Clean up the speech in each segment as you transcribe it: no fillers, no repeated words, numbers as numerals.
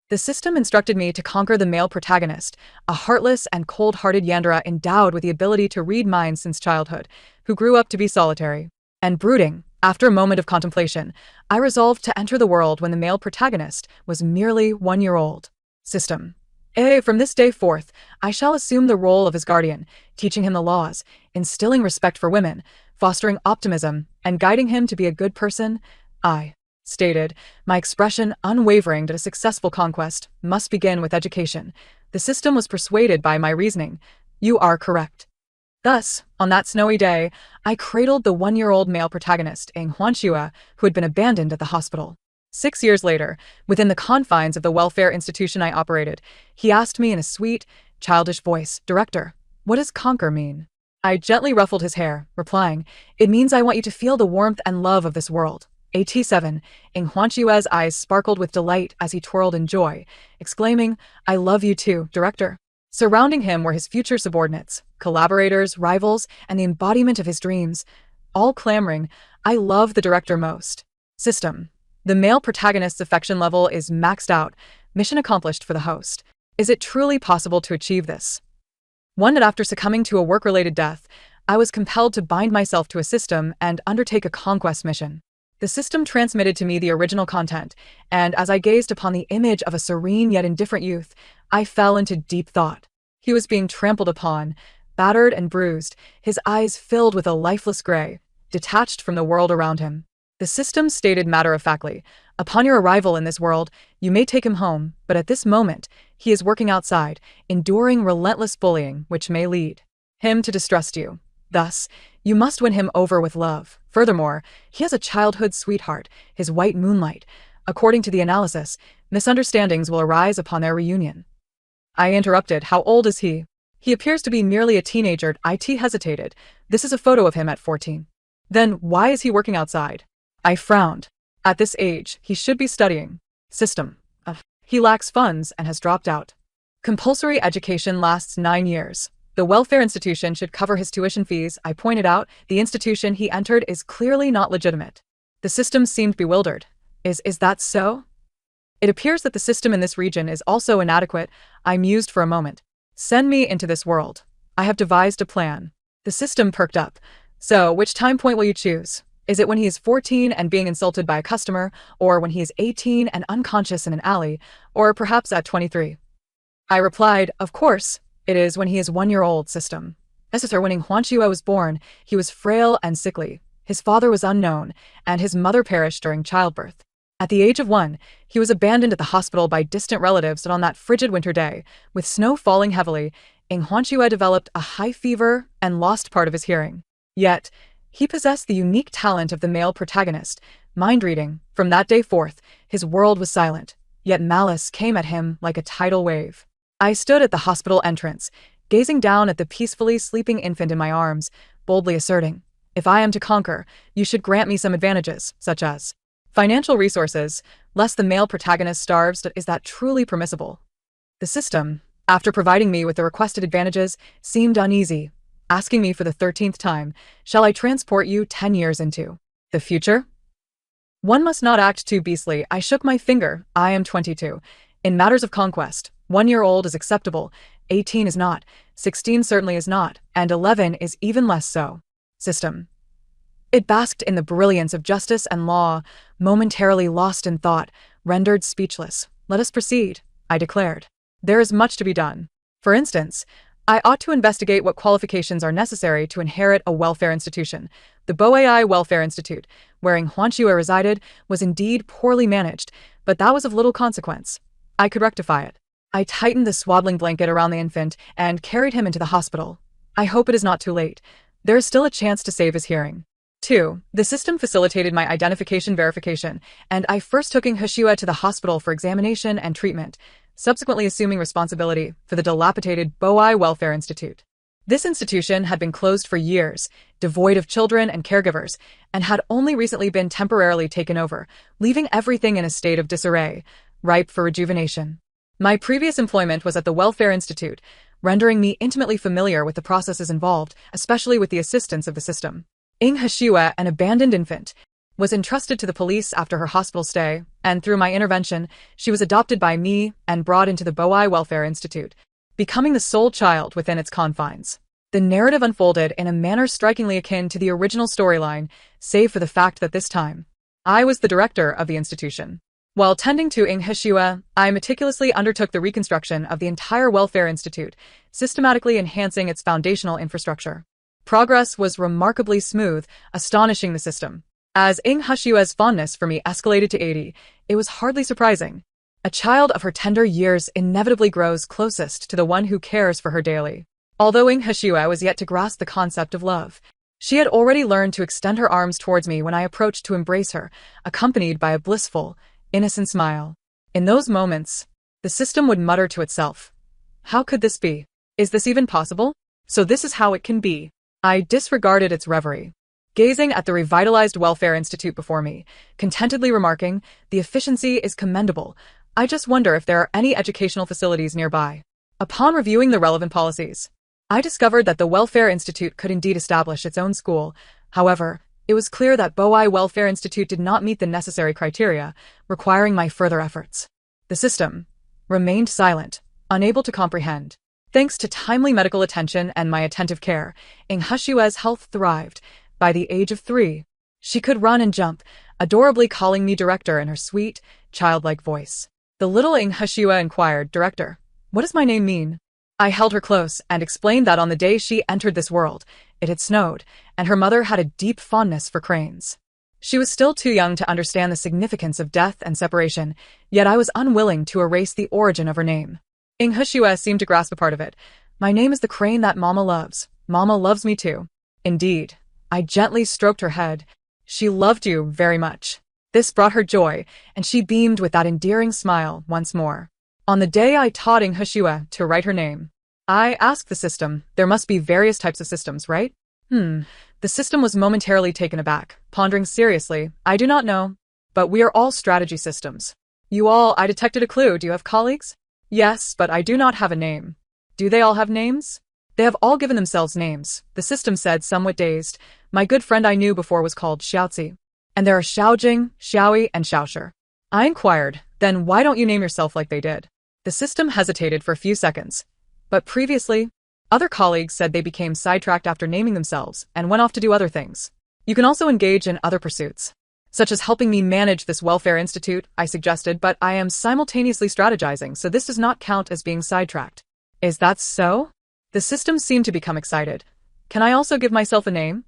The system instructed me to conquer the male protagonist, a heartless and cold-hearted yandere endowed with the ability to read minds since childhood, who grew up to be solitary and brooding. After a moment of contemplation, I resolved to enter the world when the male protagonist was merely 1 year old. System. From this day forth, I shall assume the role of his guardian, teaching him the laws, instilling respect for women, fostering optimism, and guiding him to be a good person. I stated, my expression unwavering that a successful conquest must begin with education. The system was persuaded by my reasoning. You are correct. Thus, on that snowy day, I cradled the 1-year-old male protagonist, Ing Huanxue, who had been abandoned at the hospital. 6 years later, within the confines of the welfare institution I operated, he asked me in a sweet, childish voice, "Director, what does conquer mean?" I gently ruffled his hair, replying, "It means I want you to feel the warmth and love of this world." AT7, Ing Huanxue's eyes sparkled with delight as he twirled in joy, exclaiming, "I love you too, Director." Surrounding him were his future subordinates, collaborators, rivals, and the embodiment of his dreams, all clamoring, "I love the Director most." System. The male protagonist's affection level is maxed out. Mission accomplished for the host. Is it truly possible to achieve this? One that after succumbing to a work-related death, I was compelled to bind myself to a system and undertake a conquest mission. The system transmitted to me the original content, and as I gazed upon the image of a serene yet indifferent youth, I fell into deep thought. He was being trampled upon, battered and bruised, his eyes filled with a lifeless gray, detached from the world around him. The system stated matter-of-factly, "Upon your arrival in this world, you may take him home, but at this moment, he is working outside, enduring relentless bullying which may lead him to distrust you. Thus, you must win him over with love. Furthermore, he has a childhood sweetheart, his white moonlight. According to the analysis, misunderstandings will arise upon their reunion." I interrupted, "How old is he?" "He appears to be merely a teenager." IT hesitated. "This is a photo of him at 14. "Then why is he working outside?" I frowned. "At this age, he should be studying." System. He lacks funds and has dropped out. Compulsory education lasts 9 years. The welfare institution should cover his tuition fees. I pointed out, the institution he entered is clearly not legitimate. The system seemed bewildered. Is that so?" "It appears that the system in this region is also inadequate." I mused for a moment. "Send me into this world. I have devised a plan." The system perked up. "So, which time point will you choose? Is it when he is 14 and being insulted by a customer, or when he is 18 and unconscious in an alley, or perhaps at 23? I replied, "Of course, it is when he is 1 year old." System. When Ing Huanxue was born, he was frail and sickly. His father was unknown, and his mother perished during childbirth. At the age of 1, he was abandoned at the hospital by distant relatives, and on that frigid winter day, with snow falling heavily, Ing Huanxue developed a high fever and lost part of his hearing. Yet, he possessed the unique talent of the male protagonist, mind-reading. From that day forth, his world was silent, yet malice came at him like a tidal wave. I stood at the hospital entrance, gazing down at the peacefully sleeping infant in my arms, boldly asserting, "If I am to conquer, you should grant me some advantages, such as financial resources, lest the male protagonist starves." Is that truly permissible? The system, after providing me with the requested advantages, seemed uneasy, asking me for the 13th time, "Shall I transport you 10 years into the future?" One must not act too beastly. I shook my finger. I am 22. In matters of conquest, 1 year old is acceptable, 18 is not, 16 certainly is not, and 11 is even less so. System. It basked in the brilliance of justice and law, momentarily lost in thought, rendered speechless. "Let us proceed," I declared. "There is much to be done. For instance, I ought to investigate what qualifications are necessary to inherit a welfare institution. The Boai Welfare Institute, where Ing Huanxue resided, was indeed poorly managed, but that was of little consequence. I could rectify it. I tightened the swaddling blanket around the infant and carried him into the hospital. I hope it is not too late. There is still a chance to save his hearing. 2. The system facilitated my identification verification, and I first took Ing Huanxue to the hospital for examination and treatment, subsequently assuming responsibility for the dilapidated Boai Welfare Institute. This institution had been closed for years, devoid of children and caregivers, and had only recently been temporarily taken over, leaving everything in a state of disarray, ripe for rejuvenation. My previous employment was at the Welfare Institute, rendering me intimately familiar with the processes involved, especially with the assistance of the system. Ing Huanxue, an abandoned infant, was entrusted to the police after her hospital stay, and through my intervention, she was adopted by me and brought into the Boai Welfare Institute, becoming the sole child within its confines. The narrative unfolded in a manner strikingly akin to the original storyline, save for the fact that this time, I was the director of the institution. While tending to Ing Hishua, I meticulously undertook the reconstruction of the entire Welfare Institute, systematically enhancing its foundational infrastructure. Progress was remarkably smooth, astonishing the system. As Ing Hushua's fondness for me escalated to 80, it was hardly surprising. A child of her tender years inevitably grows closest to the one who cares for her daily. Although Ing Hishua was yet to grasp the concept of love, she had already learned to extend her arms towards me when I approached to embrace her, accompanied by a blissful, innocent smile. In those moments, the system would mutter to itself, "How could this be? Is this even possible? So this is how it can be." I disregarded its reverie, gazing at the revitalized Welfare Institute before me, contentedly remarking, "The efficiency is commendable. I just wonder if there are any educational facilities nearby." Upon reviewing the relevant policies, I discovered that the Welfare Institute could indeed establish its own school. However, it was clear that Boai Welfare Institute did not meet the necessary criteria, requiring my further efforts. The system remained silent, unable to comprehend. Thanks to timely medical attention and my attentive care, Ing Hushua's health thrived. By the age of 3, she could run and jump, adorably calling me director in her sweet, childlike voice. The little Ing Hushua inquired, "Director, what does my name mean?" I held her close and explained that on the day she entered this world, it had snowed, and her mother had a deep fondness for cranes. She was still too young to understand the significance of death and separation, yet I was unwilling to erase the origin of her name. Ing Hushua seemed to grasp a part of it. "My name is the crane that Mama loves. Mama loves me too." Indeed, I gently stroked her head. "She loved you very much." This brought her joy, and she beamed with that endearing smile once more. On the day I taught Ing Hushua to write her name, I asked the system, "There must be various types of systems, right?" The system was momentarily taken aback, pondering seriously, "I do not know, but we are all strategy systems." I detected a clue. "Do you have colleagues?" "Yes, but I do not have a name." "Do they all have names?" "They have all given themselves names," the system said, somewhat dazed. "My good friend I knew before was called Xiaozi. And there are Xiaojing, Xiaoi, and Xiaoshi." I inquired, "Then why don't you name yourself like they did?" The system hesitated for a few seconds. "But previously, other colleagues said they became sidetracked after naming themselves and went off to do other things. You can also engage in other pursuits, such as helping me manage this Welfare Institute," I suggested, "but I am simultaneously strategizing, so this does not count as being sidetracked." "Is that so?" The system seemed to become excited. "Can I also give myself a name?"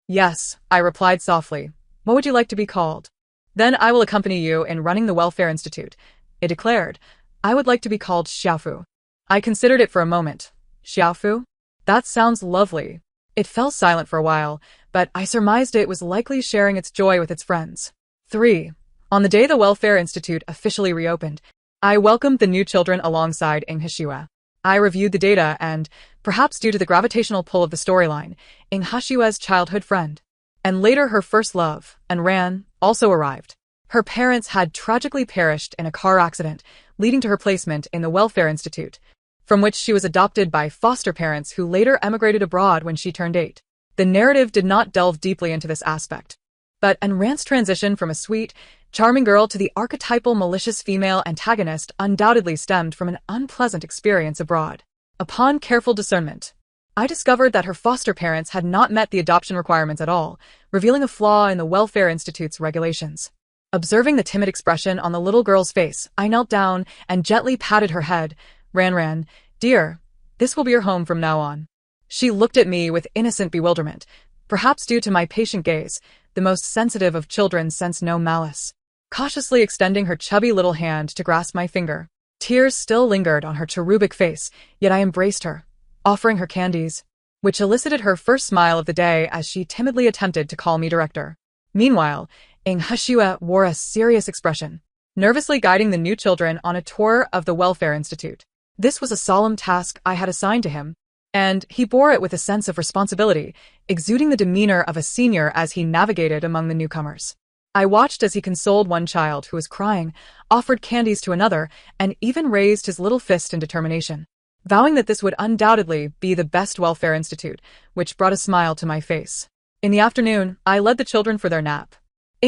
"Yes," I replied softly. "What would you like to be called?" "Then I will accompany you in running the Welfare Institute," it declared. "I would like to be called Xiaofu." I considered it for a moment. Xiaofu? That sounds lovely. It fell silent for a while, but I surmised it was likely sharing its joy with its friends. 3. On the day the Welfare Institute officially reopened, I welcomed the new children alongside Ing Hishua. I reviewed the data and, perhaps due to the gravitational pull of the storyline, Ing Hishua's childhood friend, and later her first love, Anran, also arrived. Her parents had tragically perished in a car accident, leading to her placement in the Welfare Institute, from which she was adopted by foster parents who later emigrated abroad when she turned 8. The narrative did not delve deeply into this aspect, but Anran's transition from a sweet, charming girl to the archetypal malicious female antagonist undoubtedly stemmed from an unpleasant experience abroad. Upon careful discernment, I discovered that her foster parents had not met the adoption requirements at all, revealing a flaw in the Welfare Institute's regulations. Observing the timid expression on the little girl's face, I knelt down and gently patted her head. "Ran, dear, this will be your home from now on." She looked at me with innocent bewilderment, perhaps due to my patient gaze. The most sensitive of children sense no malice. Cautiously extending her chubby little hand to grasp my finger, tears still lingered on her cherubic face, yet I embraced her, offering her candies, which elicited her first smile of the day as she timidly attempted to call me director. Meanwhile, Ing Hishua wore a serious expression, nervously guiding the new children on a tour of the Welfare Institute. This was a solemn task I had assigned to him, and he bore it with a sense of responsibility, exuding the demeanor of a senior as he navigated among the newcomers. I watched as he consoled one child who was crying, offered candies to another, and even raised his little fist in determination, vowing that this would undoubtedly be the best Welfare Institute, which brought a smile to my face. In the afternoon, I led the children for their nap.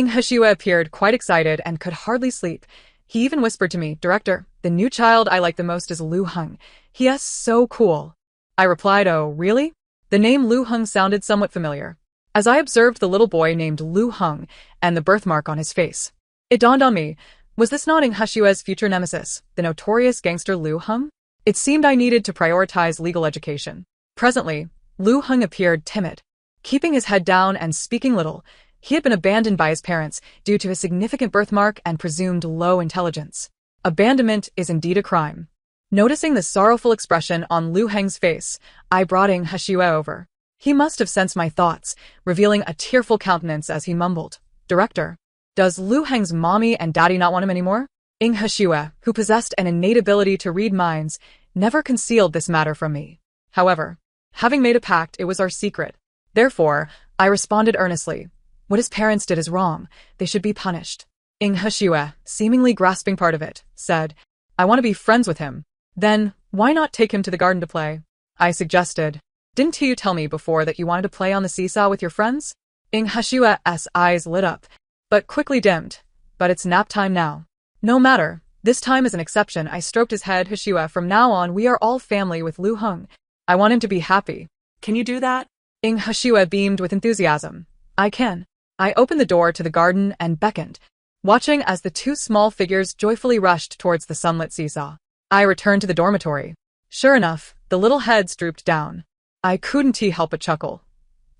Hsiue appeared quite excited and could hardly sleep. He even whispered to me, "Director, the new child I like the most is Lu Heng. He is so cool." I replied, "Oh, really?" The name Lu Heng sounded somewhat familiar, as I observed the little boy named Lu Heng and the birthmark on his face. It dawned on me, was this not Hsiue's future nemesis, the notorious gangster Lu Heng? It seemed I needed to prioritize legal education. Presently, Lu Heng appeared timid, keeping his head down and speaking little. He had been abandoned by his parents due to his significant birthmark and presumed low intelligence. Abandonment is indeed a crime. Noticing the sorrowful expression on Lu Heng's face, I brought Hsiue over. He must have sensed my thoughts, revealing a tearful countenance as he mumbled, "Director, does Lu Heng's mommy and daddy not want him anymore?" Hsiue, who possessed an innate ability to read minds, never concealed this matter from me. However, having made a pact, it was our secret. Therefore, I responded earnestly, "What his parents did is wrong. They should be punished." Hsiue, seemingly grasping part of it, said, "I want to be friends with him." "Then, why not take him to the garden to play?" I suggested. "Didn't you tell me before that you wanted to play on the seesaw with your friends?" Hsiue's eyes lit up, but quickly dimmed. "But it's nap time now." "No matter. This time is an exception." I stroked his head. "Hsiue, from now on we are all family with Lu Heng. I want him to be happy. Can you do that?" Hsiue beamed with enthusiasm. "I can." I opened the door to the garden and beckoned, watching as the two small figures joyfully rushed towards the sunlit seesaw. I returned to the dormitory. Sure enough, the little heads drooped down. I couldn't help but chuckle.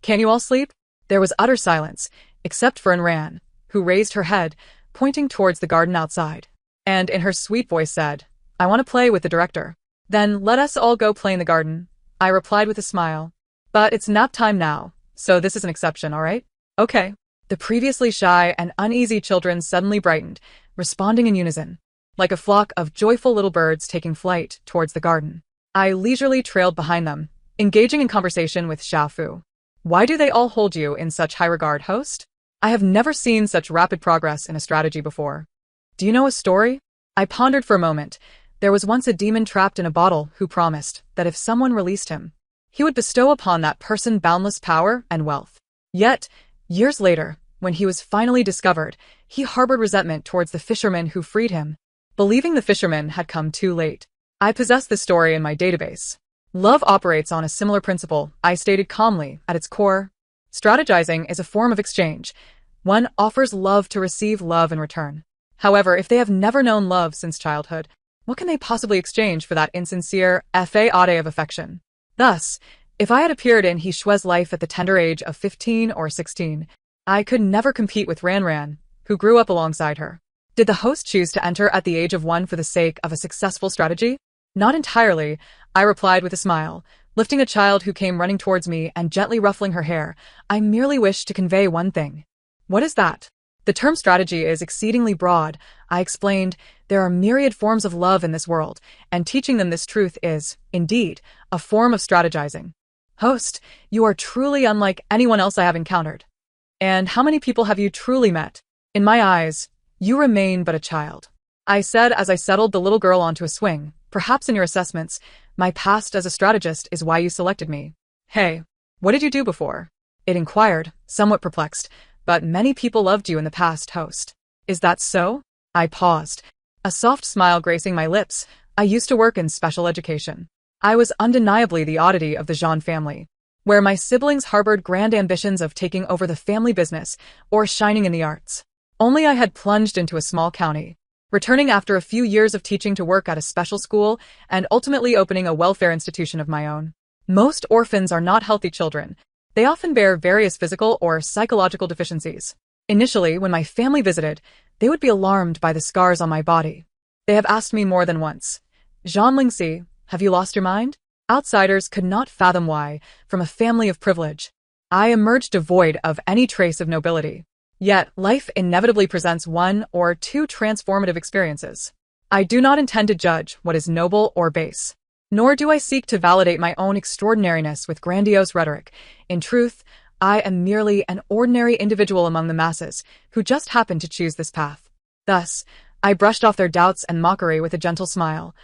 "Can you all sleep?" There was utter silence, except for Ran, who raised her head, pointing towards the garden outside, and in her sweet voice said, "I want to play with the director." "Then let us all go play in the garden," I replied with a smile. "But it's nap time now, so this is an exception, all right?" "Okay." The previously shy and uneasy children suddenly brightened, responding in unison, like a flock of joyful little birds taking flight towards the garden. I leisurely trailed behind them, engaging in conversation with Xiaofu. "Why do they all hold you in such high regard, host? I have never seen such rapid progress in a strategy before. Do you know a story?" I pondered for a moment. There was once a demon trapped in a bottle who promised that if someone released him, he would bestow upon that person boundless power and wealth. Yet, years later, when he was finally discovered, he harbored resentment towards the fisherman who freed him, believing the fisherman had come too late. I possess this story in my database. Love operates on a similar principle, I stated calmly. At its core, strategizing is a form of exchange. One offers love to receive love in return. However, if they have never known love since childhood, what can they possibly exchange for that insincere ode of affection? Thus, if I had appeared in Hshue's life at the tender age of 15 or 16, I could never compete with Ran, who grew up alongside her. Did the host choose to enter at the age of 1 for the sake of a successful strategy? Not entirely, I replied with a smile, lifting a child who came running towards me and gently ruffling her hair. "I merely wish to convey one thing." "What is that?" "The term strategy is exceedingly broad," I explained. "There are myriad forms of love in this world, and teaching them this truth is, indeed, a form of strategizing." "Host, you are truly unlike anyone else I have encountered. And how many people have you truly met? In my eyes, you remain but a child," I said as I settled the little girl onto a swing. "Perhaps in your assessments, my past as a strategist is why you selected me." "Hey, what did you do before?" it inquired, somewhat perplexed. "But many people loved you in the past, host." "Is that so?" I paused, a soft smile gracing my lips. "I used to work in special education. I was undeniably the oddity of the Jean family, where my siblings harbored grand ambitions of taking over the family business or shining in the arts. Only I had plunged into a small county, returning after a few years of teaching to work at a special school and ultimately opening a welfare institution of my own. Most orphans are not healthy children. They often bear various physical or psychological deficiencies. Initially, when my family visited, they would be alarmed by the scars on my body. They have asked me more than once, "Jean Lingxi, have you lost your mind?" Outsiders could not fathom why, from a family of privilege, I emerged devoid of any trace of nobility. Yet, life inevitably presents one or two transformative experiences. I do not intend to judge what is noble or base, nor do I seek to validate my own extraordinariness with grandiose rhetoric. In truth, I am merely an ordinary individual among the masses who just happened to choose this path. Thus, I brushed off their doubts and mockery with a gentle smile.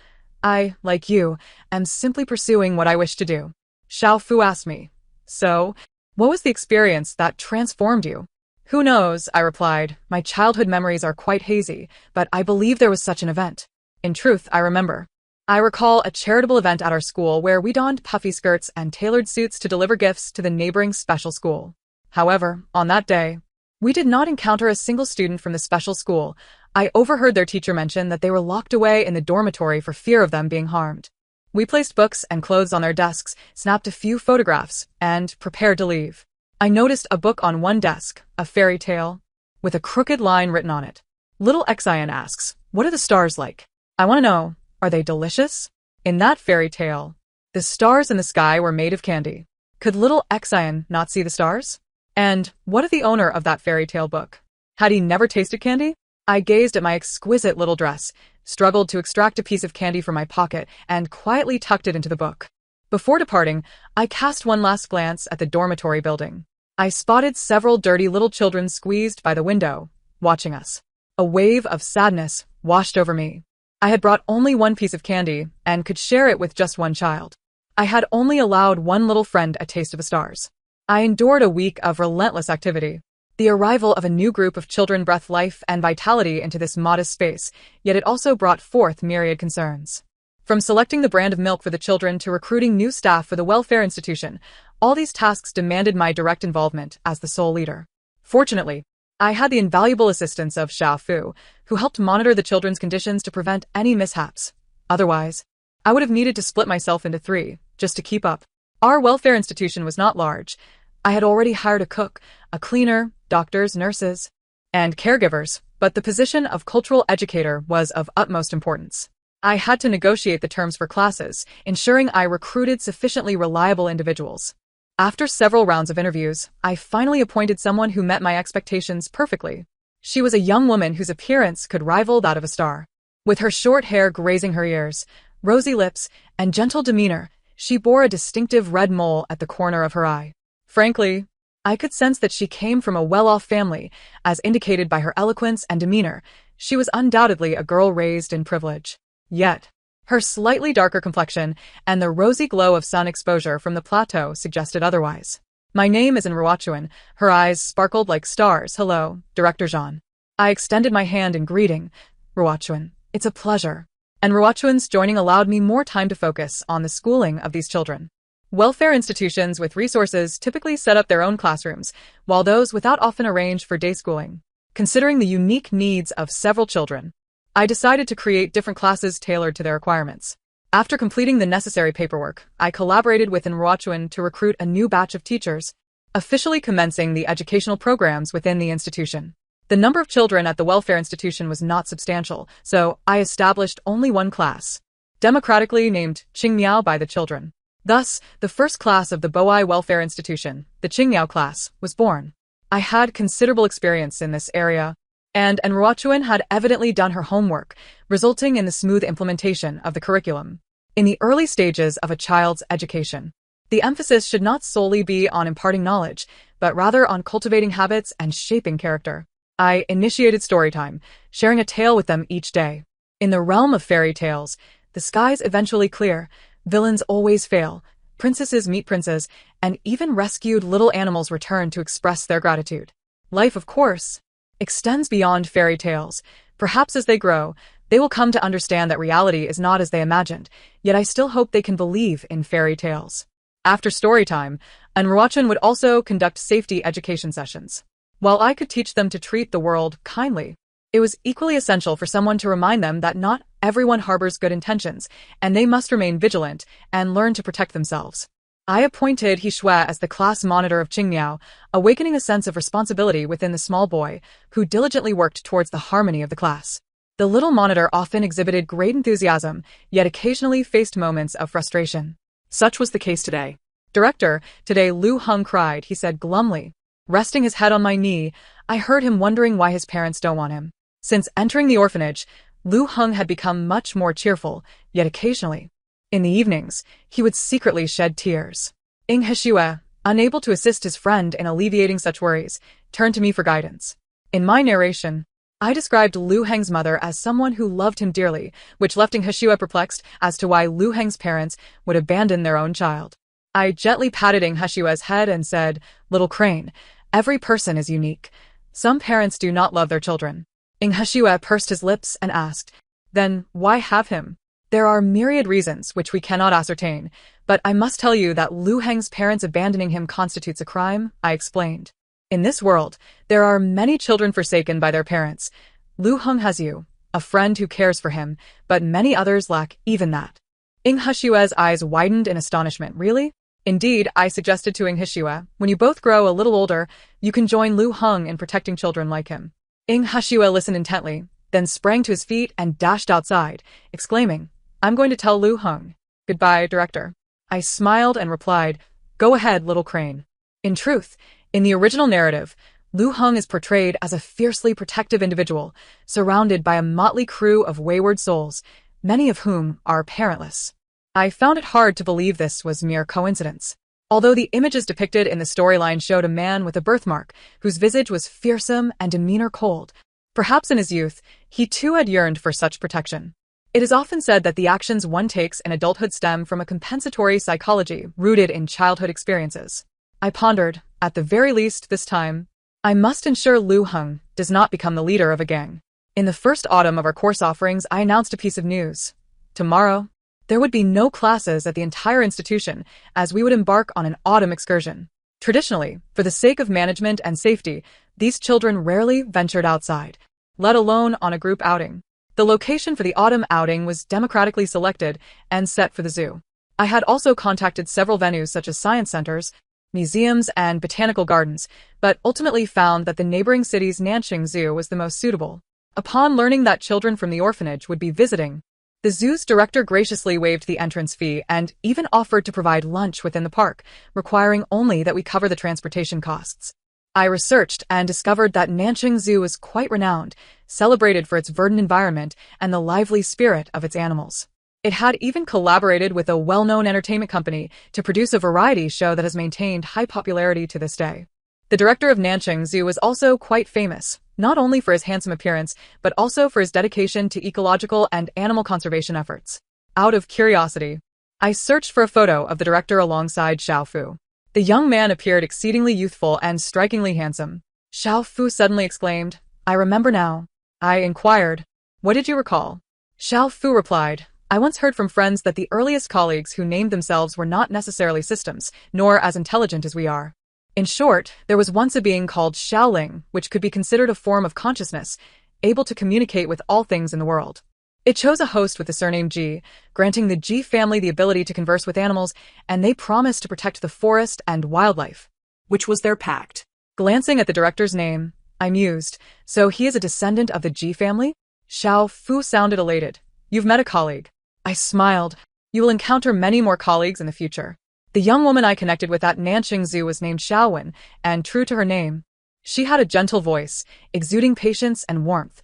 I, like you, am simply pursuing what I wish to do. Xiao Fu asked me, "So, what was the experience that transformed you?" Who knows, I replied. My childhood memories are quite hazy, but I believe there was such an event. In truth, I remember. I recall a charitable event at our school where we donned puffy skirts and tailored suits to deliver gifts to the neighboring special school. However, on that day, we did not encounter a single student from the special school. I overheard their teacher mention that they were locked away in the dormitory for fear of them being harmed. We placed books and clothes on their desks, snapped a few photographs, and prepared to leave. I noticed a book on one desk, a fairy tale, with a crooked line written on it. Little Xian asks, "What are the stars like?" I want to know, are they delicious? In that fairy tale, the stars in the sky were made of candy. Could little Xian not see the stars? And what of the owner of that fairy tale book? Had he never tasted candy? I gazed at my exquisite little dress, struggled to extract a piece of candy from my pocket, and quietly tucked it into the book. Before departing, I cast one last glance at the dormitory building. I spotted several dirty little children squeezed by the window, watching us. A wave of sadness washed over me. I had brought only one piece of candy and could share it with just one child. I had only allowed one little friend a taste of the stars. I endured a week of relentless activity. The arrival of a new group of children breathed life and vitality into this modest space, yet it also brought forth myriad concerns. From selecting the brand of milk for the children to recruiting new staff for the welfare institution, all these tasks demanded my direct involvement as the sole leader. Fortunately, I had the invaluable assistance of Xiao Fu, who helped monitor the children's conditions to prevent any mishaps. Otherwise, I would have needed to split myself into three, just to keep up. Our welfare institution was not large. I had already hired a cook, a cleaner, doctors, nurses, and caregivers, but the position of cultural educator was of utmost importance. I had to negotiate the terms for classes, ensuring I recruited sufficiently reliable individuals. After several rounds of interviews, I finally appointed someone who met my expectations perfectly. She was a young woman whose appearance could rival that of a star. With her short hair grazing her ears, rosy lips, and gentle demeanor, she bore a distinctive red mole at the corner of her eye. Frankly, I could sense that she came from a well-off family, as indicated by her eloquence and demeanor. She was undoubtedly a girl raised in privilege. Yet, her slightly darker complexion and the rosy glow of sun exposure from the plateau suggested otherwise. "My name is Ruochuan." Her eyes sparkled like stars. "Hello, Director Jean." I extended my hand in greeting. "Ruochuan, it's a pleasure." And Ruochuan's joining allowed me more time to focus on the schooling of these children. Welfare institutions with resources typically set up their own classrooms, while those without often arrange for day schooling. Considering the unique needs of several children, I decided to create different classes tailored to their requirements. After completing the necessary paperwork, I collaborated with Ruochuan to recruit a new batch of teachers, officially commencing the educational programs within the institution. The number of children at the welfare institution was not substantial, so I established only one class, democratically named Qingmiao by the children. Thus, the first class of the Boai Welfare Institution, the Qingmiao class, was born. I had considerable experience in this area, and Ruochuan had evidently done her homework, resulting in the smooth implementation of the curriculum. In the early stages of a child's education, the emphasis should not solely be on imparting knowledge, but rather on cultivating habits and shaping character. I initiated story time, sharing a tale with them each day. In the realm of fairy tales, the skies eventually clear, villains always fail, princesses meet princes, and even rescued little animals return to express their gratitude. Life, of course, extends beyond fairy tales. Perhaps as they grow, they will come to understand that reality is not as they imagined, yet I still hope they can believe in fairy tales. After story time, Ruochuan would also conduct safety education sessions. While I could teach them to treat the world kindly, it was equally essential for someone to remind them that not everyone harbors good intentions, and they must remain vigilant and learn to protect themselves. I appointed He Shui as the class monitor of Qingmiao, awakening a sense of responsibility within the small boy, who diligently worked towards the harmony of the class. The little monitor often exhibited great enthusiasm, yet occasionally faced moments of frustration. Such was the case today. "Director, today Lu Heng cried," he said glumly. Resting his head on my knee, I heard him wondering why his parents don't want him. Since entering the orphanage, Lu Heng had become much more cheerful, yet occasionally, in the evenings, he would secretly shed tears. He Shui, unable to assist his friend in alleviating such worries, turned to me for guidance. In my narration, I described Lu Heng's mother as someone who loved him dearly, which left He Shui perplexed as to why Lu Heng's parents would abandon their own child. I gently patted He Shui's head and said, "Little crane, every person is unique. Some parents do not love their children. Ing Heshue pursed his lips and asked, then why have him? There are myriad reasons which we cannot ascertain, but I must tell you that Lu Heng's parents abandoning him constitutes a crime, I explained. In this world, there are many children forsaken by their parents. Lu Heng has you, a friend who cares for him, but many others lack even that. Ing Heshue's eyes widened in astonishment. Really? Indeed, I suggested to Ing Heshue, when you both grow a little older, you can join Lu Heng in protecting children like him. Ing Heshue listened intently, then sprang to his feet and dashed outside, exclaiming, I'm going to tell Lu Heng. Goodbye, Director. I smiled and replied, go ahead, little crane. In truth, in the original narrative, Lu Heng is portrayed as a fiercely protective individual, surrounded by a motley crew of wayward souls, many of whom are parentless. I found it hard to believe this was mere coincidence. Although the images depicted in the storyline showed a man with a birthmark, whose visage was fearsome and demeanor cold, perhaps in his youth, he too had yearned for such protection. It is often said that the actions one takes in adulthood stem from a compensatory psychology rooted in childhood experiences. I pondered, at the very least this time, I must ensure Lu Heng does not become the leader of a gang. In the first autumn of our course offerings, I announced a piece of news. Tomorrow, there would be no classes at the entire institution, as we would embark on an autumn excursion. Traditionally, for the sake of management and safety, these children rarely ventured outside, let alone on a group outing. The location for the autumn outing was democratically selected and set for the zoo. I had also contacted several venues such as science centers, museums, and botanical gardens, but ultimately found that the neighboring city's Nanjing Zoo was the most suitable. Upon learning that children from the orphanage would be visiting, the zoo's director graciously waived the entrance fee and even offered to provide lunch within the park, requiring only that we cover the transportation costs. I researched and discovered that Nanjing Zoo is quite renowned, celebrated for its verdant environment and the lively spirit of its animals. It had even collaborated with a well-known entertainment company to produce a variety show that has maintained high popularity to this day. The director of Nanjing Zoo was also quite famous, not only for his handsome appearance, but also for his dedication to ecological and animal conservation efforts. Out of curiosity, I searched for a photo of the director alongside Xiao Fu. The young man appeared exceedingly youthful and strikingly handsome. Xiao Fu suddenly exclaimed, I remember now. I inquired, what did you recall? Xiao Fu replied, I once heard from friends that the earliest colleagues who named themselves were not necessarily systems, nor as intelligent as we are. In short, there was once a being called Xiaoling, which could be considered a form of consciousness, able to communicate with all things in the world. It chose a host with the surname Ji, granting the Ji family the ability to converse with animals, and they promised to protect the forest and wildlife, which was their pact. Glancing at the director's name, I mused, so he is a descendant of the Ji family? Xiao Fu sounded elated. You've met a colleague. I smiled. You will encounter many more colleagues in the future. The young woman I connected with at Nanjing Zoo was named Xiaowen, and true to her name, she had a gentle voice, exuding patience and warmth.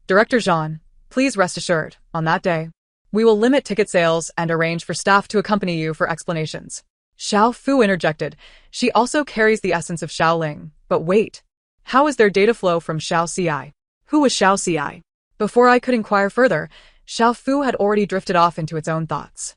Director Zhan, please rest assured, on that day, we will limit ticket sales and arrange for staff to accompany you for explanations. Xiao Fu interjected, she also carries the essence of Xiaoling. But wait, how is there data flow from Xiao Ci? Who was Xiao Ci? Before I could inquire further, Xiao Fu had already drifted off into its own thoughts.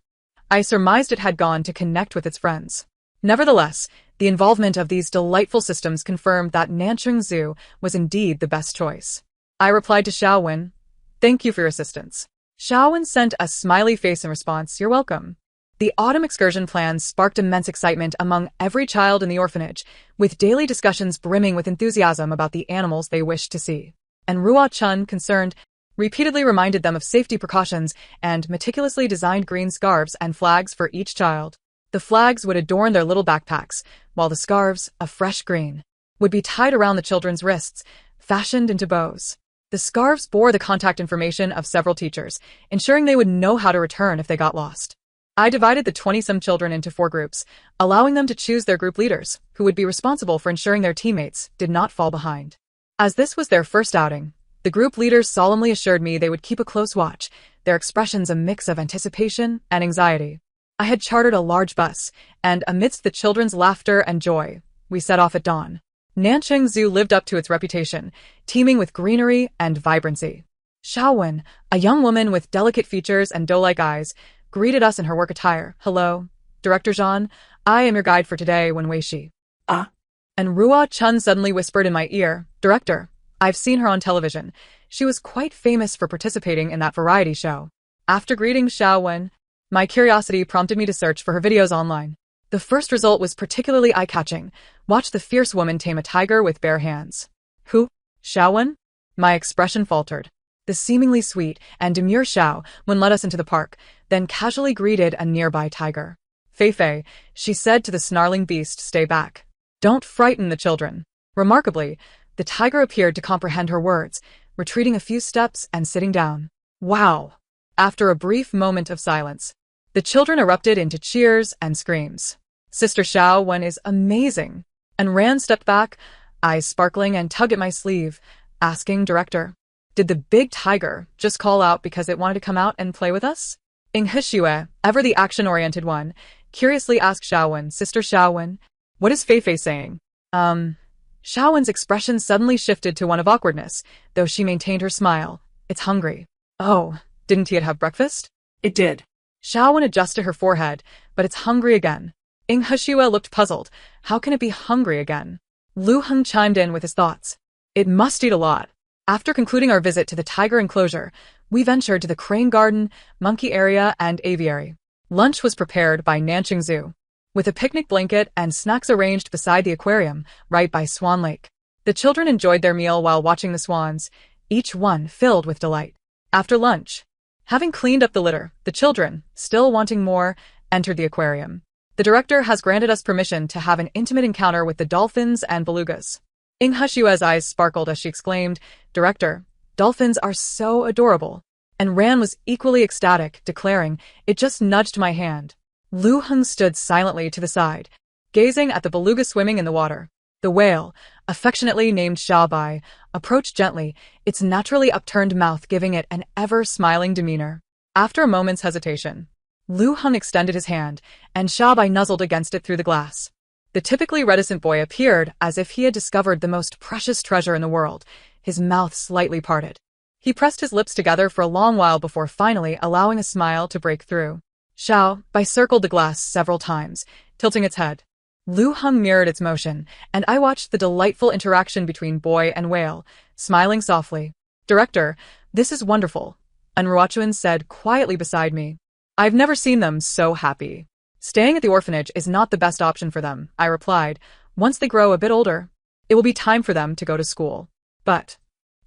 I surmised it had gone to connect with its friends. Nevertheless, the involvement of these delightful systems confirmed that Nanjing Zoo was indeed the best choice. I replied to Xiaowen, thank you for your assistance. Xiaowen sent a smiley face in response, you're welcome. The autumn excursion plans sparked immense excitement among every child in the orphanage, with daily discussions brimming with enthusiasm about the animals they wished to see. And Ruo Chun, concerned, repeatedly reminded them of safety precautions and meticulously designed green scarves and flags for each child. The flags would adorn their little backpacks, while the scarves, a fresh green, would be tied around the children's wrists, fashioned into bows. The scarves bore the contact information of several teachers, ensuring they would know how to return if they got lost. I divided the 20-some children into 4 groups, allowing them to choose their group leaders, who would be responsible for ensuring their teammates did not fall behind. As this was their first outing, the group leaders solemnly assured me they would keep a close watch, their expressions a mix of anticipation and anxiety. I had chartered a large bus, and amidst the children's laughter and joy, we set off at dawn. Nanjing Zoo lived up to its reputation, teeming with greenery and vibrancy. Xiaowen, a young woman with delicate features and doe-like eyes, greeted us in her work attire. Hello, Director Zhan. I am your guide for today when Weishi. Ah, And Ruo Chun suddenly whispered in my ear, "Director, I've seen her on television. She was quite famous for participating in that variety show." After greeting Xiao Wen, my curiosity prompted me to search for her videos online. The first result was particularly eye-catching. Watch the fierce woman tame a tiger with bare hands. Who? Xiao Wen? My expression faltered. The seemingly sweet and demure Xiao Wen led us into the park, then casually greeted a nearby tiger. "Fei Fei," she said to the snarling beast, "stay back. Don't frighten the children." Remarkably, the tiger appeared to comprehend her words, retreating a few steps and sitting down. Wow! After a brief moment of silence, the children erupted into cheers and screams. "Sister Xiao Wen is amazing." And Ran stepped back, eyes sparkling, and tugged at my sleeve, asking, "Director, did the big tiger just call out because it wanted to come out and play with us?" Ing Hishue, ever the action-oriented one, curiously asked Xiao Wen, "Sister Xiao Wen, what is Fei Fei saying?" Xiao Wen's expression suddenly shifted to one of awkwardness, though she maintained her smile. "It's hungry." "Oh, didn't it have breakfast?" "It did." Xiao Wen adjusted her forehead, "But it's hungry again." Ing Hishue looked puzzled. How can it be hungry again? Lu Heng chimed in with his thoughts. "It must eat a lot." After concluding our visit to the tiger enclosure, we ventured to the crane garden, monkey area, and aviary. Lunch was prepared by Nanqing Zoo, with a picnic blanket and snacks arranged beside the aquarium, right by Swan Lake. The children enjoyed their meal while watching the swans, each one filled with delight. After lunch, having cleaned up the litter, the children, still wanting more, entered the aquarium. The director has granted us permission to have an intimate encounter with the dolphins and belugas. Ing Hushue's eyes sparkled as she exclaimed, "Director, dolphins are so adorable." And Ran was equally ecstatic, declaring, "It just nudged my hand." Lu Heng stood silently to the side, gazing at the beluga swimming in the water. The whale, affectionately named Xiaobai, approached gently, its naturally upturned mouth giving it an ever-smiling demeanor. After a moment's hesitation, Lu Heng extended his hand, and Xiaobai nuzzled against it through the glass. The typically reticent boy appeared as if he had discovered the most precious treasure in the world, his mouth slightly parted. He pressed his lips together for a long while before finally allowing a smile to break through. Xiaobai circled the glass several times, tilting its head. Lu Heng mirrored its motion, and I watched the delightful interaction between boy and whale, smiling softly. "Director, this is wonderful," Ruochuan said quietly beside me. "I've never seen them so happy." "Staying at the orphanage is not the best option for them," I replied. "Once they grow a bit older, it will be time for them to go to school." "But..."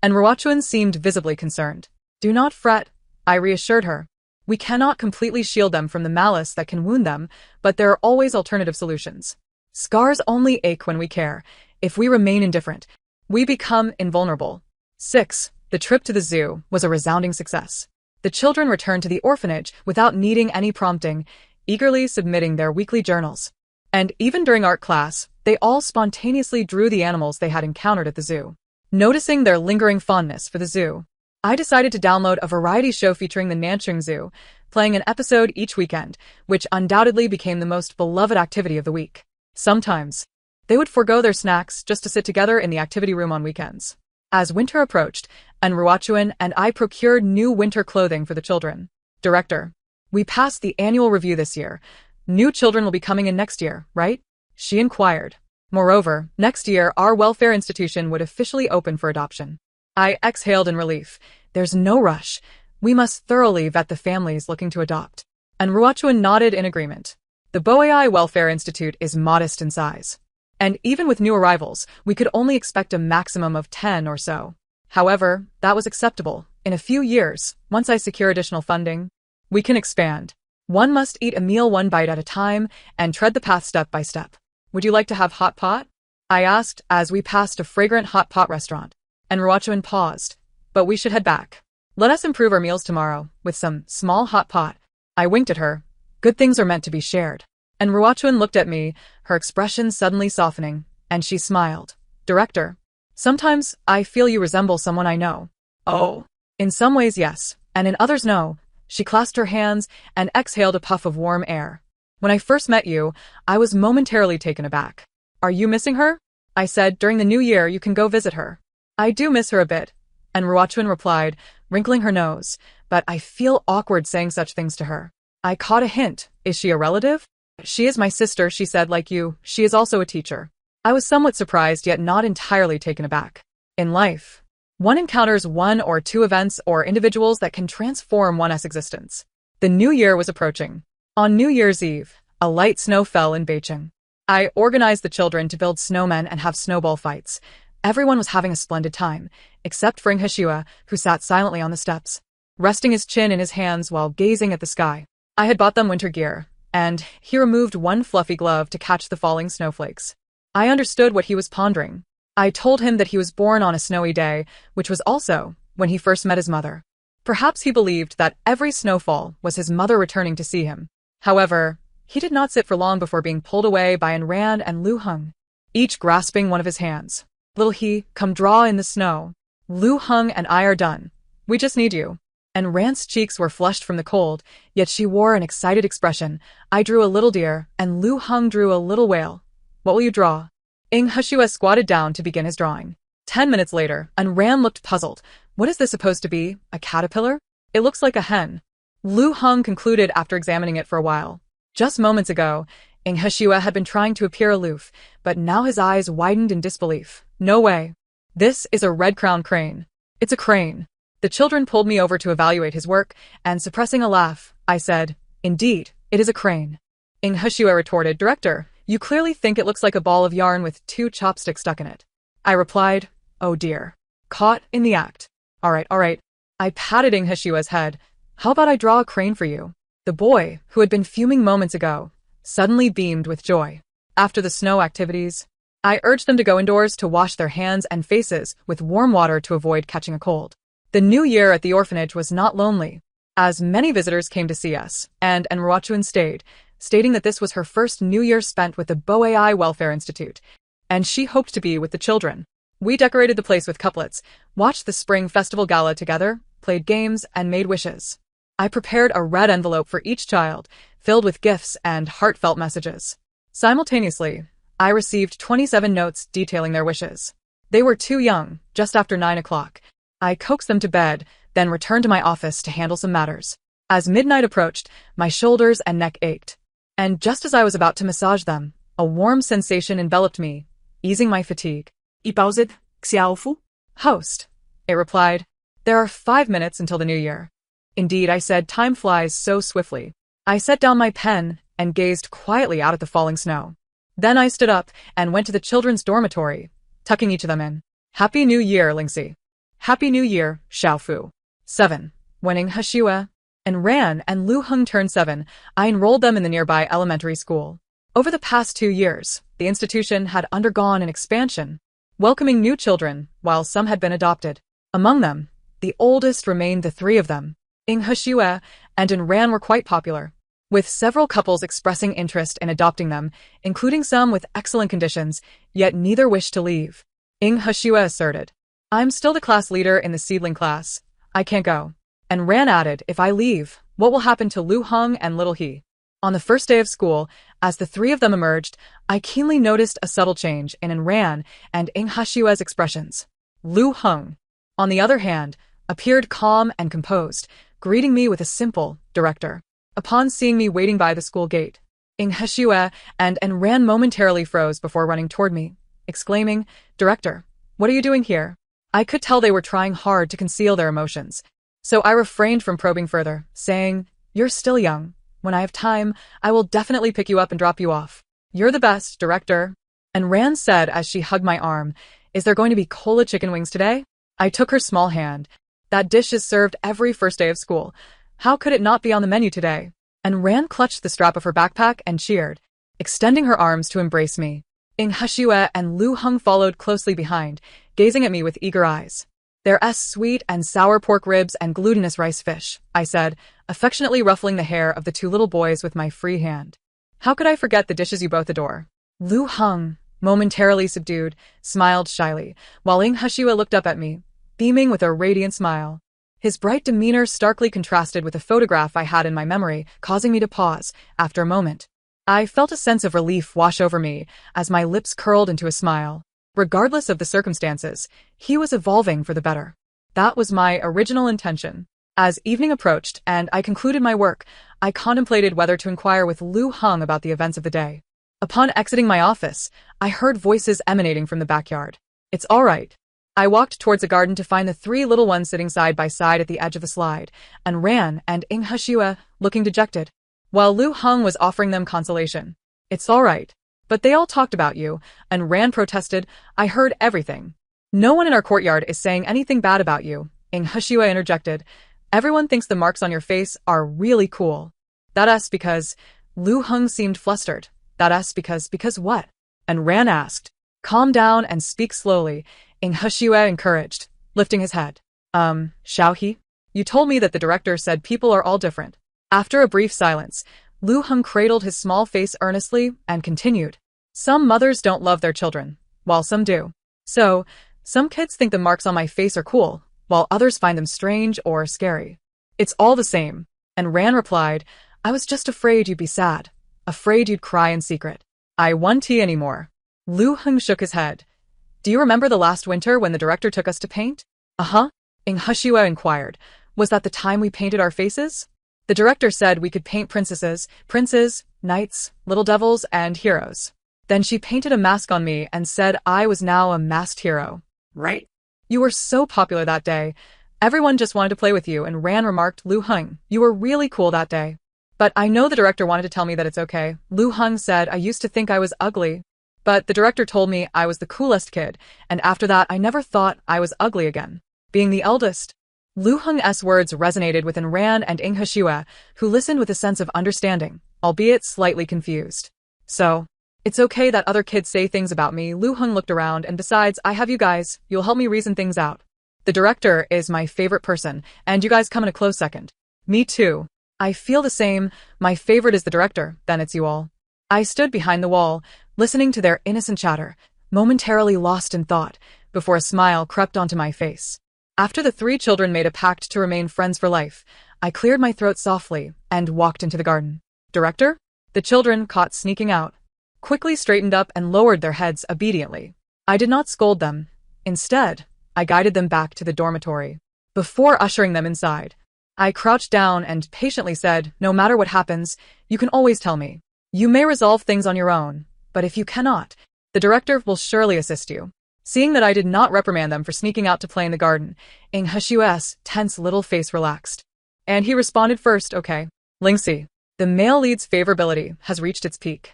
Ruochuan seemed visibly concerned. "Do not fret," I reassured her. "We cannot completely shield them from the malice that can wound them, but there are always alternative solutions. Scars only ache when we care. If we remain indifferent, we become invulnerable." 6. The trip to the zoo was a resounding success. The children returned to the orphanage without needing any prompting, eagerly submitting their weekly journals. And even during art class, they all spontaneously drew the animals they had encountered at the zoo. Noticing their lingering fondness for the zoo, I decided to download a variety show featuring the Nanqing Zoo, playing an episode each weekend, which undoubtedly became the most beloved activity of the week. Sometimes, they would forego their snacks just to sit together in the activity room on weekends. As winter approached, Ruochuan and I procured new winter clothing for the children. "Director, we passed the annual review this year. New children will be coming in next year, right?" she inquired. "Moreover, next year our welfare institution would officially open for adoption." I exhaled in relief. There's no rush. We must thoroughly vet the families looking to adopt. Ruochuan nodded in agreement. The Boei Welfare Institute is modest in size. And even with new arrivals, we could only expect a maximum of 10 or so. However, that was acceptable. In a few years, once I secure additional funding, we can expand. One must eat a meal one bite at a time and tread the path step by step. "Would you like to have hot pot?" I asked as we passed a fragrant hot pot restaurant. Ruochuan paused. "But we should head back. Let us improve our meals tomorrow with some small hot pot." I winked at her. Good things are meant to be shared. Ruochuan looked at me, her expression suddenly softening, and she smiled. "Director, sometimes I feel you resemble someone I know." "Oh." "In some ways, yes, and in others, no." She clasped her hands and exhaled a puff of warm air. "When I first met you, I was momentarily taken aback." "Are you missing her?" I said. "During the new year, you can go visit her." "I do miss her a bit," Ruochuan replied, wrinkling her nose, "but I feel awkward saying such things to her." I caught a hint. "Is she a relative?" "She is my sister," she said. "Like you, she is also a teacher." I was somewhat surprised yet not entirely taken aback. In life, one encounters one or two events or individuals that can transform one's existence. The new year was approaching. On New Year's Eve, a light snow fell in Beijing. I organized the children to build snowmen and have snowball fights. Everyone was having a splendid time, except for Hsiua, who sat silently on the steps, resting his chin in his hands while gazing at the sky. I had bought them winter gear, and he removed one fluffy glove to catch the falling snowflakes. I understood what he was pondering. I told him that he was born on a snowy day, which was also when he first met his mother. Perhaps he believed that every snowfall was his mother returning to see him. However, he did not sit for long before being pulled away by Ayn Rand and Lu Heng, each grasping one of his hands. "Little he, come draw in the snow. Lu Heng and I are done. We just need you." Ayn Rand's cheeks were flushed from the cold, yet she wore an excited expression. I drew a little deer, and Lu Heng drew a little whale. "What will you draw?" Hsiua squatted down to begin his drawing. 10 minutes later, Ayn Rand looked puzzled. "What is this supposed to be? A caterpillar? It looks like a hen." Lu Heng concluded after examining it for a while. Just moments ago, Hsiua had been trying to appear aloof, but now his eyes widened in disbelief. "No way. This is a red-crowned crane. It's a crane." The children pulled me over to evaluate his work, and suppressing a laugh, I said, "Indeed, it is a crane." Hsiua retorted, "Director, you clearly think it looks like a ball of yarn with 2 chopsticks stuck in it." I replied, "Oh dear. Caught in the act. All right. I patted Hsiua's head. "How about I draw a crane for you?" The boy, who had been fuming moments ago, suddenly beamed with joy. After the snow activities, I urged them to go indoors to wash their hands and faces with warm water to avoid catching a cold. The new year at the orphanage was not lonely, as many visitors came to see us, and Enruachuan stayed, stating that this was her first New Year spent with the Boai Welfare Institute, and she hoped to be with the children. We decorated the place with couplets, watched the Spring Festival Gala together, played games, and made wishes. I prepared a red envelope for each child, filled with gifts and heartfelt messages. Simultaneously, I received 27 notes detailing their wishes. They were too young, just after 9 o'clock. I coaxed them to bed, then returned to my office to handle some matters. As midnight approached, my shoulders and neck ached. And just as I was about to massage them, a warm sensation enveloped me, easing my fatigue. "Ipauzit, Xiaofu?" "Host," it replied. "There are 5 minutes until the new year." "Indeed," I said, "time flies so swiftly." I set down my pen and gazed quietly out at the falling snow. Then I stood up and went to the children's dormitory, tucking each of them in. "Happy New Year, Lingxi." "Happy New Year, Xiaofu." 7. When Hsiua and Ran and Lu Heng turned 7, I enrolled them in the nearby elementary school. Over the past 2 years, the institution had undergone an expansion, welcoming new children, while some had been adopted. Among them, the oldest remained the 3 of them. Hsiua and Ran were quite popular, with several couples expressing interest in adopting them, including some with excellent conditions, yet neither wished to leave. Hsiua asserted, "I'm still the class leader in the seedling class. I can't go." And Ran added, "If I leave, what will happen to Lu Heng and little he?" On the first day of school, as the 3 of them emerged, I keenly noticed a subtle change in Ran and Hsiua's expressions. Lu Heng, on the other hand, appeared calm and composed, greeting me with a simple, "Director." Upon seeing me waiting by the school gate, Hsiua and Ran momentarily froze before running toward me, exclaiming, "Director, what are you doing here?" I could tell they were trying hard to conceal their emotions, so I refrained from probing further, saying, "You're still young. When I have time, I will definitely pick you up and drop you off. You're the best, Director." And Ran said as she hugged my arm, "Is there going to be cola chicken wings today?" I took her small hand. "That dish is served every first day of school. How could it not be on the menu today?" And Ran clutched the strap of her backpack and cheered, extending her arms to embrace me. Hsiua and Lu Heng followed closely behind, gazing at me with eager eyes. "There's sweet and sour pork ribs and glutinous rice fish," I said, affectionately ruffling the hair of the 2 little boys with my free hand. "How could I forget the dishes you both adore?" Lu Heng, momentarily subdued, smiled shyly, while Hsiua looked up at me, beaming with a radiant smile. His bright demeanor starkly contrasted with a photograph I had in my memory, causing me to pause. After a moment, I felt a sense of relief wash over me as my lips curled into a smile. Regardless of the circumstances, he was evolving for the better. That was my original intention. As evening approached and I concluded my work, I contemplated whether to inquire with Lu Heng about the events of the day. Upon exiting my office, I heard voices emanating from the backyard. It's all right. I walked towards the garden to find the three little ones sitting side by side at the edge of a slide, and Ran and Inghashua looking dejected, while Lu Heng was offering them consolation. It's all right. But they all talked about you, and Ran protested. I heard everything. No one in our courtyard is saying anything bad about you, Inghashua interjected. Everyone thinks the marks on your face are really cool. That's because Lu Heng seemed flustered. That's because what? And Ran asked. Calm down and speak slowly, Inghashua encouraged, lifting his head. Xiaohe? You told me that the director said people are all different. After a brief silence, Lu Heng cradled his small face earnestly and continued. Some mothers don't love their children, while some do. So, some kids think the marks on my face are cool, while others find them strange or scary. It's all the same. And Ran replied, I was just afraid you'd be sad, afraid you'd cry in secret. I won't tea anymore. Lu Heng shook his head. Do you remember the last winter when the director took us to paint? Uh-huh. Inghashua inquired. Was that the time we painted our faces? The director said we could paint princesses, princes, knights, little devils, and heroes. Then she painted a mask on me and said I was now a masked hero. Right. You were so popular that day. Everyone just wanted to play with you, and Ran remarked. Lu Heng, you were really cool that day. But I know the director wanted to tell me that it's okay. Lu Heng said I used to think I was ugly. But the director told me I was the coolest kid, and after that I never thought I was ugly again. Being the eldest. Lu Heng's words resonated within Ran and Inghashua, who listened with a sense of understanding, albeit slightly confused. So, it's okay that other kids say things about me. Lu Heng looked around, and besides, I have you guys, you'll help me reason things out. The director is my favorite person, and you guys come in a close second. Me too. I feel the same. My favorite is the director, then it's you all. I stood behind the wall, listening to their innocent chatter, momentarily lost in thought, before a smile crept onto my face. After the three children made a pact to remain friends for life, I cleared my throat softly and walked into the garden. Director? The children, caught sneaking out, quickly straightened up and lowered their heads obediently. I did not scold them. Instead, I guided them back to the dormitory. Before ushering them inside, I crouched down and patiently said, no matter what happens, you can always tell me. You may resolve things on your own, but if you cannot, the director will surely assist you. Seeing that I did not reprimand them for sneaking out to play in the garden, Inghashua's tense little face relaxed. And he responded first, okay. Lingxi, the male lead's favorability has reached its peak.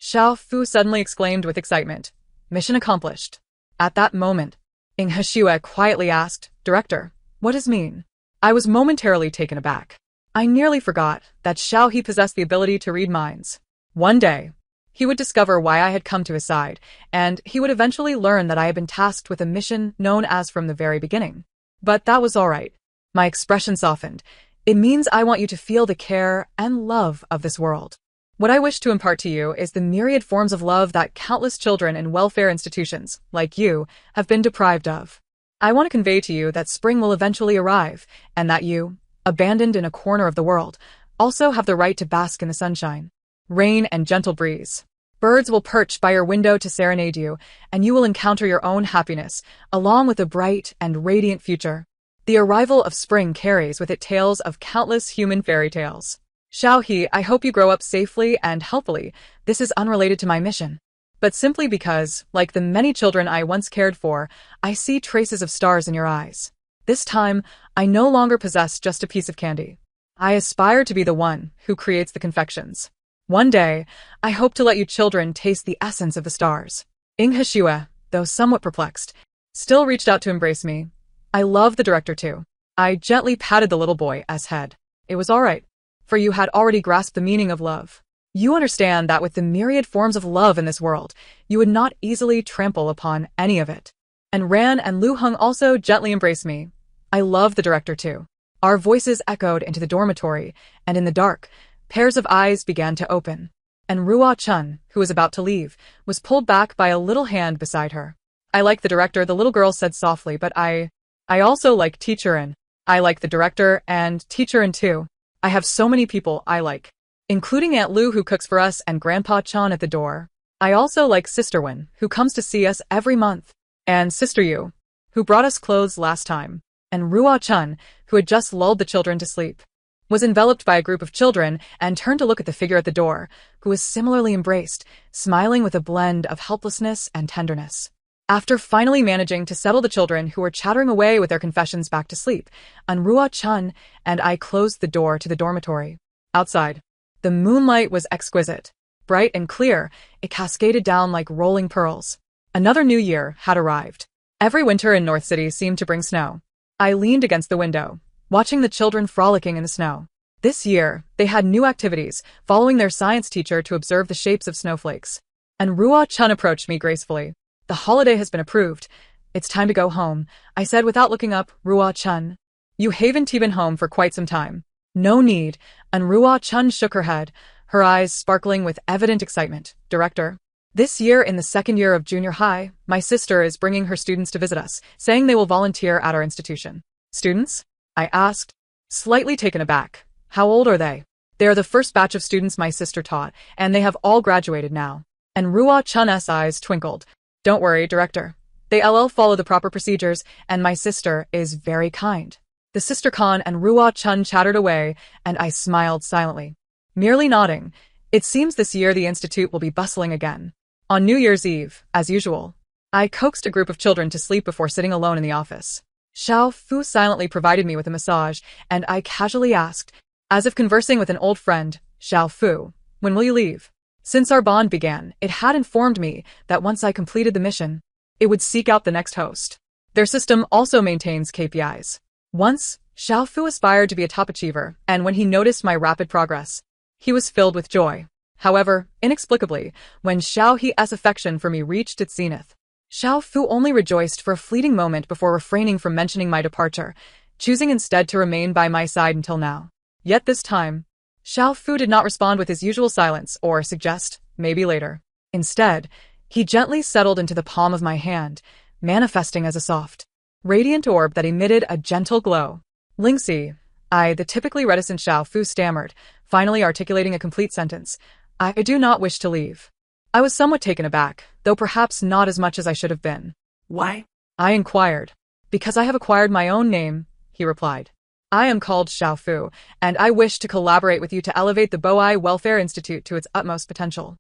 Xiao Fu suddenly exclaimed with excitement. Mission accomplished. At that moment, Inghashua quietly asked, Director, what does mean? I was momentarily taken aback. I nearly forgot that Xiaohe possessed the ability to read minds. One day, he would discover why I had come to his side, and he would eventually learn that I had been tasked with a mission known as from the very beginning. But that was all right. My expression softened. It means I want you to feel the care and love of this world. What I wish to impart to you is the myriad forms of love that countless children in welfare institutions, like you, have been deprived of. I want to convey to you that spring will eventually arrive, and that you, abandoned in a corner of the world, also have the right to bask in the sunshine, rain, and gentle breeze. Birds will perch by your window to serenade you, and you will encounter your own happiness, along with a bright and radiant future. The arrival of spring carries with it tales of countless human fairy tales. Xiaohe, I hope you grow up safely and healthily. This is unrelated to my mission. But simply because, like the many children I once cared for, I see traces of stars in your eyes. This time, I no longer possess just a piece of candy. I aspire to be the one who creates the confections. One day, I hope to let you children taste the essence of the stars. Inghashua, though somewhat perplexed, still reached out to embrace me. I love the director too. I gently patted the little boy's head. It was all right, for you had already grasped the meaning of love. You understand that with the myriad forms of love in this world, you would not easily trample upon any of it. And Ran and Lu Heng also gently embraced me. I love the director too. Our voices echoed into the dormitory, and in the dark, pairs of eyes began to open. And Ruo Chun, who was about to leave, was pulled back by a little hand beside her. I like the director, the little girl said softly, but I also like Teacher In. I like the director and Teacher In too. I have so many people I like, including Aunt Lu who cooks for us and Grandpa Chan at the door. I also like Sister Wen, who comes to see us every month, and Sister Yu, who brought us clothes last time, and Ruo Chun, who had just lulled the children to sleep. was enveloped by a group of children and turned to look at the figure at the door, who was similarly embraced, smiling with a blend of helplessness and tenderness. After finally managing to settle the children who were chattering away with their confessions back to sleep, Anrua Chun and I closed the door to the dormitory. Outside, the moonlight was exquisite. Bright and clear, it cascaded down like rolling pearls. Another new year had arrived. Every winter in North City seemed to bring snow. I leaned against the window, watching the children frolicking in the snow. This year, they had new activities, following their science teacher to observe the shapes of snowflakes. Anrua Chun approached me gracefully. "The holiday has been approved. It's time to go home," I said without looking up. "Rua Chun, you haven't been home for quite some time." "No need," Anrua Chun shook her head, her eyes sparkling with evident excitement. "Director, this year in the second year of junior high, my sister is bringing her students to visit us, saying they will volunteer at our institution." "Students?" I asked, slightly taken aback. "How old are they?" "They are the first batch of students my sister taught, and they have all graduated now." And Rua Chun's eyes twinkled. "Don't worry, Director. They will follow the proper procedures, and my sister is very kind." The sister Khan and Rua Chun chattered away, and I smiled silently, merely nodding. It seems this year the institute will be bustling again. On New Year's Eve, as usual, I coaxed a group of children to sleep before sitting alone in the office. Xiao Fu silently provided me with a massage, and I casually asked, as if conversing with an old friend, "Xiao Fu, when will you leave?" Since our bond began, it had informed me that once I completed the mission, it would seek out the next host. Their system also maintains KPIs. Once, Xiao Fu aspired to be a top achiever, and when he noticed my rapid progress, he was filled with joy. However, inexplicably, when Xiao He's affection for me reached its zenith, Xiao Fu only rejoiced for a fleeting moment before refraining from mentioning my departure, choosing instead to remain by my side until now. Yet this time, Xiao Fu did not respond with his usual silence or suggest, "Maybe later." Instead, he gently settled into the palm of my hand, manifesting as a soft, radiant orb that emitted a gentle glow. "Lingxi," the typically reticent Xiao Fu stammered, finally articulating a complete sentence. "I do not wish to leave." I was somewhat taken aback, though perhaps not as much as I should have been. "Why?" I inquired. "Because I have acquired my own name," he replied. "I am called Xiao Fu, and I wish to collaborate with you to elevate the Boai Welfare Institute to its utmost potential."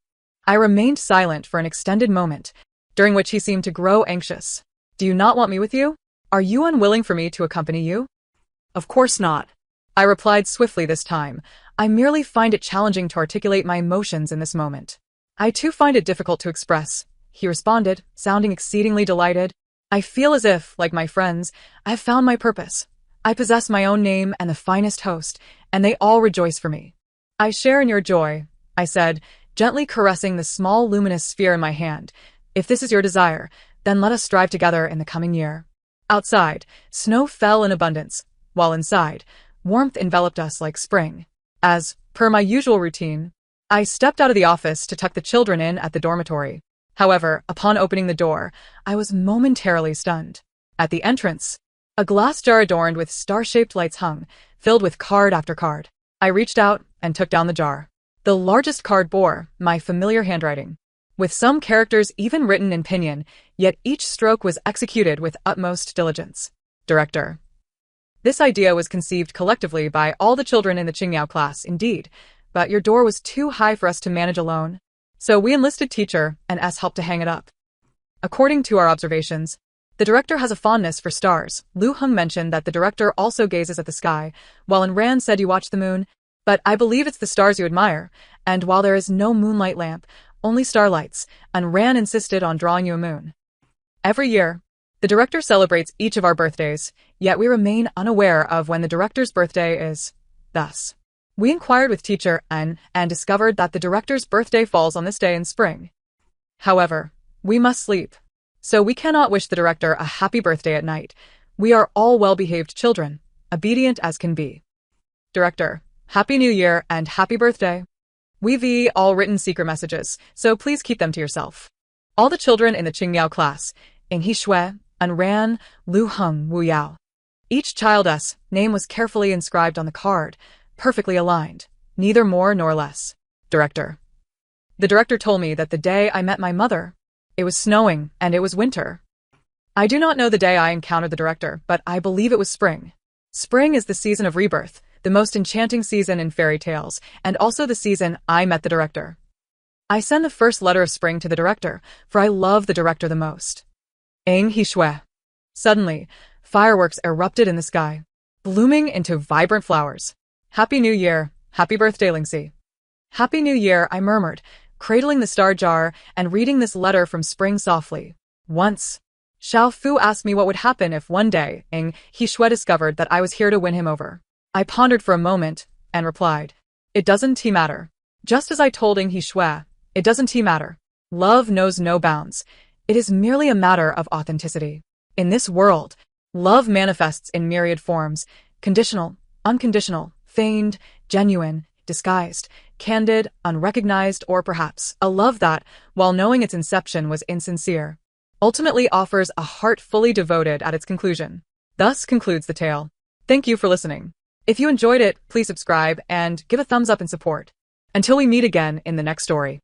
I remained silent for an extended moment, during which he seemed to grow anxious. "Do you not want me with you? Are you unwilling for me to accompany you?" "Of course not," I replied swiftly this time. "I merely find it challenging to articulate my emotions in this moment." "I too find it difficult to express," he responded, sounding exceedingly delighted. "I feel as if, like my friends, I have found my purpose. I possess my own name and the finest host, and they all rejoice for me." "I share in your joy," I said, gently caressing the small luminous sphere in my hand. "If this is your desire, then let us strive together in the coming year." Outside, snow fell in abundance, while inside, warmth enveloped us like spring. As, per my usual routine, I stepped out of the office to tuck the children in at the dormitory. However, upon opening the door, I was momentarily stunned. At the entrance, a glass jar adorned with star-shaped lights hung, filled with card after card. I reached out and took down the jar. The largest card bore my familiar handwriting, with some characters even written in pinyin, yet each stroke was executed with utmost diligence. "Director." This idea was conceived collectively by all the children in the Qingyao class, indeed, but your door was too high for us to manage alone, so we enlisted teacher and S helped to hang it up. According to our observations, the director has a fondness for stars. Lu Heng mentioned that the director also gazes at the sky, while Ran said you watch the moon, but I believe it's the stars you admire, and while there is no moonlight lamp, only starlights, and Ran insisted on drawing you a moon. Every year, the director celebrates each of our birthdays, yet we remain unaware of when the director's birthday is. Thus, we inquired with teacher N and discovered that the director's birthday falls on this day in spring. However, we must sleep, so we cannot wish the director a happy birthday at night. We are all well-behaved children, obedient as can be. "Director, Happy New Year and happy birthday." We've all written secret messages, so please keep them to yourself. All the children in the Qingyao class, Ing He Shui, and Ran, Lu Heng, Wu Yao. Each child's name was carefully inscribed on the card, perfectly aligned, neither more nor less. "Director." The director told me that the day I met my mother, it was snowing and it was winter. I do not know the day I encountered the director, but I believe it was spring. Spring is the season of rebirth, the most enchanting season in fairy tales, and also the season I met the director. I send the first letter of spring to the director, for I love the director the most. Ing He Shui. Suddenly, fireworks erupted in the sky, blooming into vibrant flowers. Happy New Year, happy birthday, Lingxi. Happy New Year, I murmured, cradling the star jar and reading this letter from spring softly. Once, Xiao Fu asked me what would happen if one day Ing He Shui discovered that I was here to win him over. I pondered for a moment and replied, "It doesn't matter." Just as I told Ing He Shui, it doesn't matter. Love knows no bounds. It is merely a matter of authenticity. In this world, love manifests in myriad forms: conditional, unconditional, feigned, genuine, disguised, candid, unrecognized, or perhaps a love that, while knowing its inception was insincere, ultimately offers a heart fully devoted at its conclusion. Thus concludes the tale. Thank you for listening. If you enjoyed it, please subscribe and give a thumbs up in support. Until we meet again in the next story.